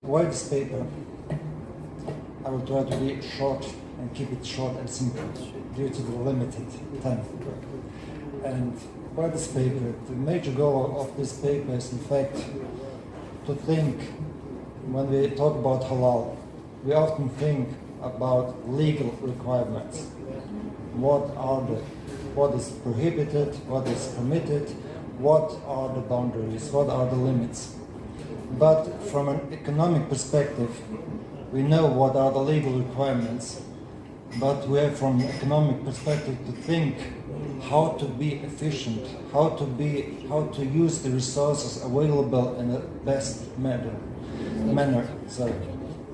Why this paper? I will try to be short and keep it short and simple due to the limited time. And why this paper? The major goal of this paper is in fact to think, when we talk about halal, we often think about legal requirements. What is prohibited, what is permitted, what are the boundaries, what are the limits. But from an economic perspective, we know what are the legal requirements, but we have from an economic perspective to think how to be efficient, how to use the resources available in the best manner.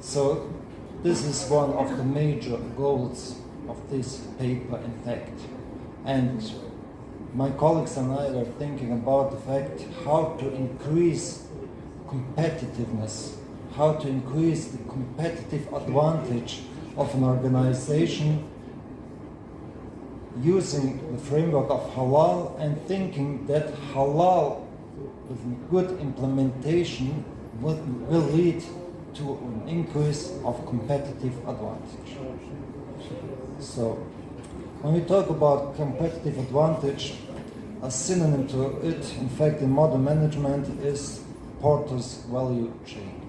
So this is one of the major goals of this paper, in fact. And my colleagues and I were thinking about the fact how to increase competitiveness, how to increase the competitive advantage of an organization using the framework of halal and thinking that halal with a good implementation will lead to an increase of competitive advantage. So when we talk about competitive advantage, a synonym to it, in fact, in modern management is Porter's value chain.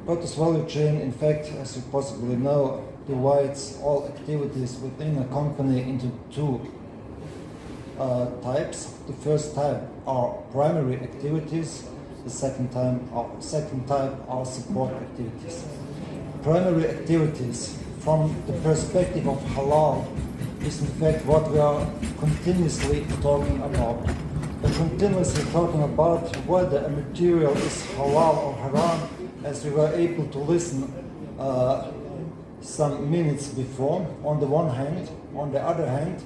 Porter's value chain, in fact, as you possibly know, divides all activities within a company into two types. The first type are primary activities. The second type are support activities. Primary activities, from the perspective of halal, is in fact what we are continuously talking about. We're continuously talking about whether a material is halal or haram, as we were able to listen some minutes before, on the one hand. On the other hand,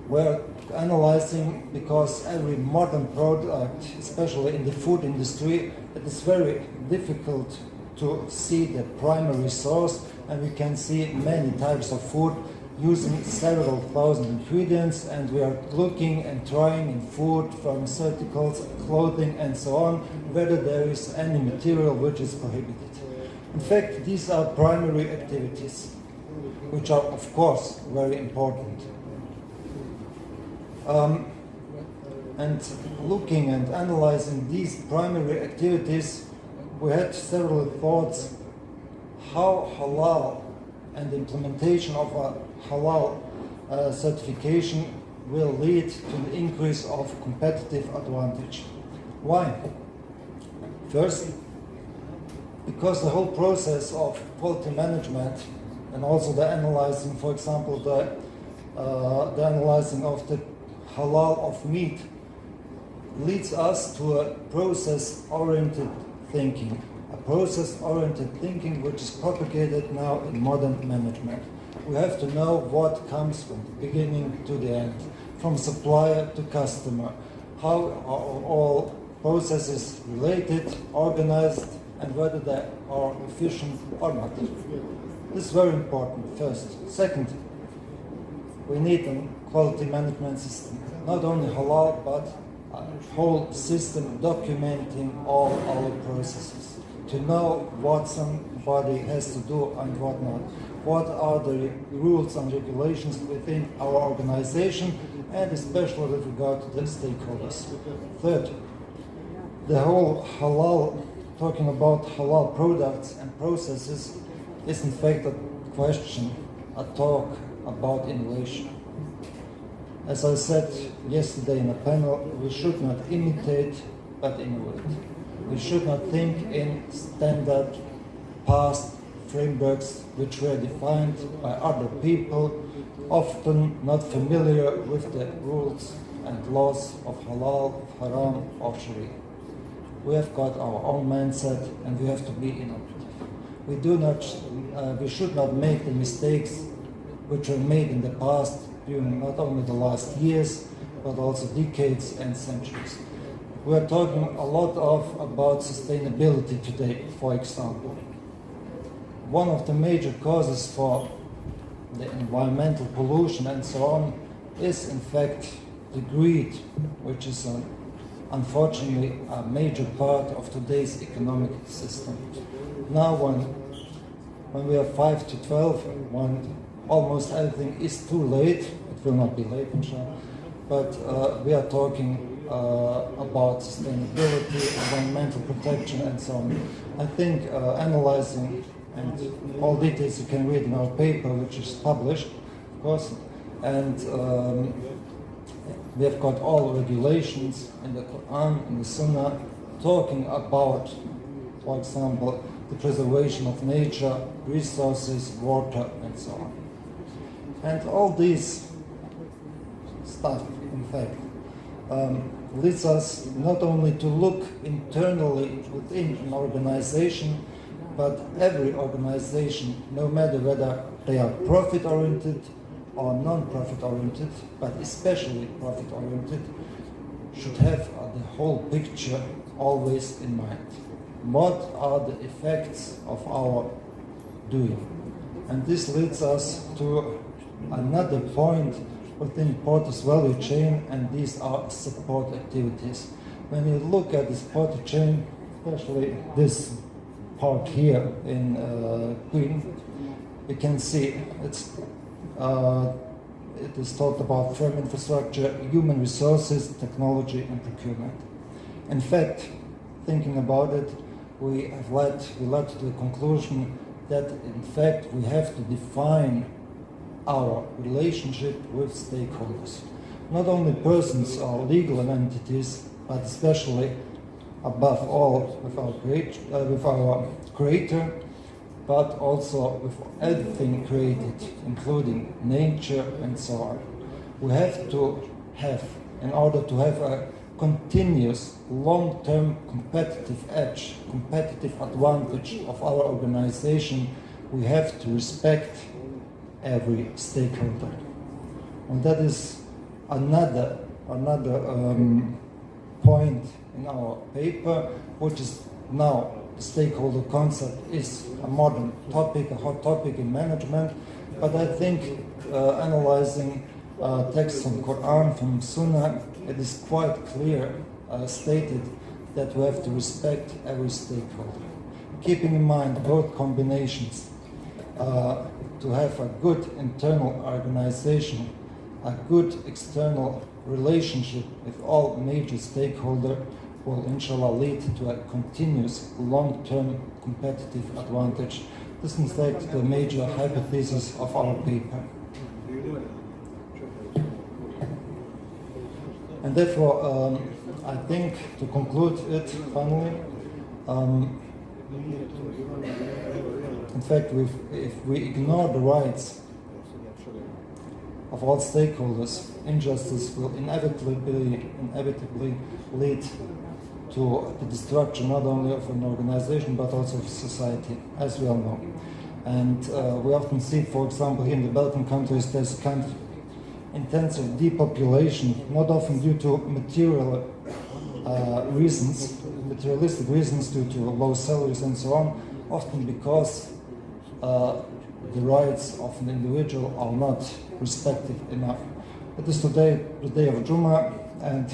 we're analyzing, because every modern product, especially in the food industry, it is very difficult to see the primary source, and we can see many types of food using several thousand ingredients, and we are looking and trying in food, pharmaceuticals, clothing, and so on, whether there is any material which is prohibited. In fact, these are primary activities, which are, of course, very important. And looking and analyzing these primary activities, we had several thoughts how halal and the implementation of a halal certification will lead to an increase of competitive advantage. Why? First, because the whole process of quality management and also the analyzing, for example, the analyzing of the halal of meat leads us to a process-oriented thinking. A process-oriented thinking which is propagated now in modern management. We have to know what comes from the beginning to the end, from supplier to customer, how are all processes related, organized, and whether they are efficient or not. This is very important, first. Second, we need a quality management system, not only halal, but a whole system documenting all our processes, to know what somebody has to do and what not. What are the rules and regulations within our organization, and especially with regard to the stakeholders. Third, the whole halal, talking about halal products and processes, is in fact a question, a talk about innovation. As I said yesterday in a panel, we should not imitate, but innovate. We should not think in standard past frameworks which were defined by other people, often not familiar with the rules and laws of halal, haram, or sharia. We have got our own mindset, and we have to be innovative. We should not make the mistakes which were made in the past during not only the last years, but also decades and centuries. We are talking a lot about sustainability today, for example. One of the major causes for the environmental pollution and so on is in fact the greed, which is a unfortunately, a major part of today's economic system. Now, when we are 5 to 12, when almost everything is too late, it will not be late, inshallah, but we are talking about sustainability, environmental protection, and so on. I think analyzing, and all details you can read in our paper, which is published, of course, and we have got all regulations in the Quran, in the Sunnah, talking about, for example, the preservation of nature, resources, water, and so on. And all these stuff, in fact, leads us not only to look internally within an organization, but every organization, no matter whether they are profit-oriented or non-profit-oriented, but especially profit-oriented, should have the whole picture always in mind. What are the effects of our doing? And this leads us to another point within Porter's value chain, and these are support activities. When you look at the support chain, especially this part here in green, you can see it is talked about firm infrastructure, human resources, technology, and procurement. In fact, thinking about it, we led to the conclusion that in fact we have to define our relationship with stakeholders. Not only persons or legal entities, but especially above all with our creator, but also with everything created, including nature and so on. We have to have, in order to have a continuous long-term competitive edge, competitive advantage of our organization, we have to respect every stakeholder. And that is another point in our paper, which is now the stakeholder concept is a modern topic, a hot topic in management, but I think analyzing texts from Quran, from Sunnah, it is quite clear stated that we have to respect every stakeholder. Keeping in mind both combinations, to have a good internal organization, a good external relationship with all major stakeholders will inshallah lead to a continuous long-term competitive advantage. This is in fact the major hypothesis of our paper. And therefore, I think to conclude it finally, in fact, if we ignore the rights of all stakeholders, injustice will inevitably lead to the destruction not only of an organization but also of society, as we all know. And we often see, for example, here in the Balkan countries, there's kind of intensive depopulation, not often due to materialistic reasons due to low salaries and so on, often because the rights of an individual are not respected enough. It is today the day of Jummah, and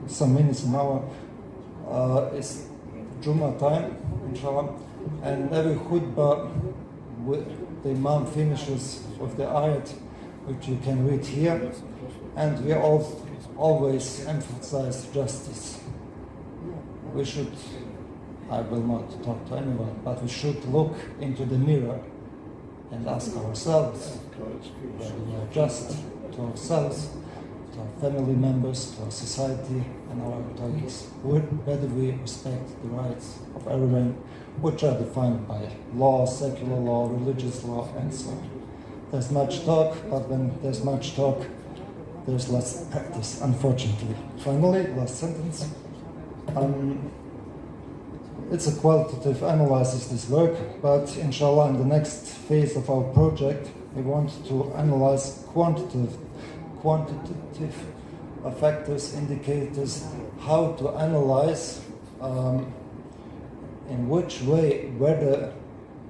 some minutes an hour is Jummah time, inshallah, and every khutbah the Imam finishes with the ayat, which you can read here, and we always emphasize justice. We should, I will not talk to anyone, but we should look into the mirror and ask ourselves whether we are just to ourselves, to our family members, to our society and our employees, whether we respect the rights of everyone, which are defined by law, secular law, religious law, and so on. There's much talk, but when there's much talk, there's less practice, unfortunately. Finally, last sentence. It's a qualitative analysis, this work, but inshallah in the next phase of our project, we want to analyze quantitative factors, indicators, how to analyze in which way, whether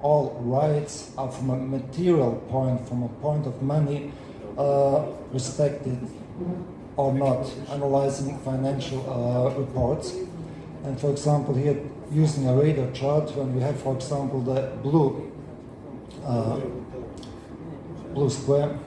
all rights are from a material point, from a point of money, respected or not, analyzing financial reports. And for example, here using a radar chart, when we have, for example, the blue square,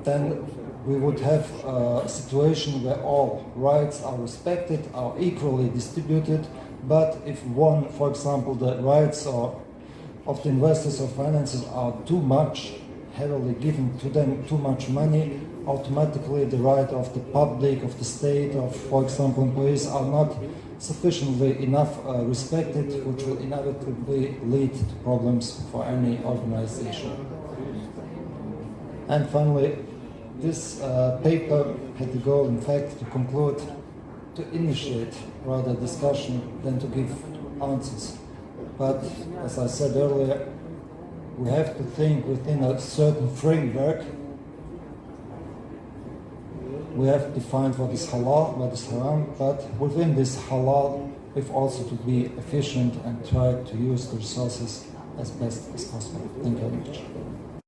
then we would have a situation where all rights are respected, are equally distributed, but if one, for example, the rights of the investors or financiers are too much, heavily given to them too much money, automatically the right of the public, of the state, of, for example, employees are not sufficiently enough respected, which will inevitably lead to problems for any organization. And finally, this paper had the goal, in fact, to conclude, to initiate rather discussion than to give answers. But as I said earlier, we have to think within a certain framework. We have defined what is halal, what is haram, but within this halal, we've also to be efficient and try to use the resources as best as possible. Thank you very much.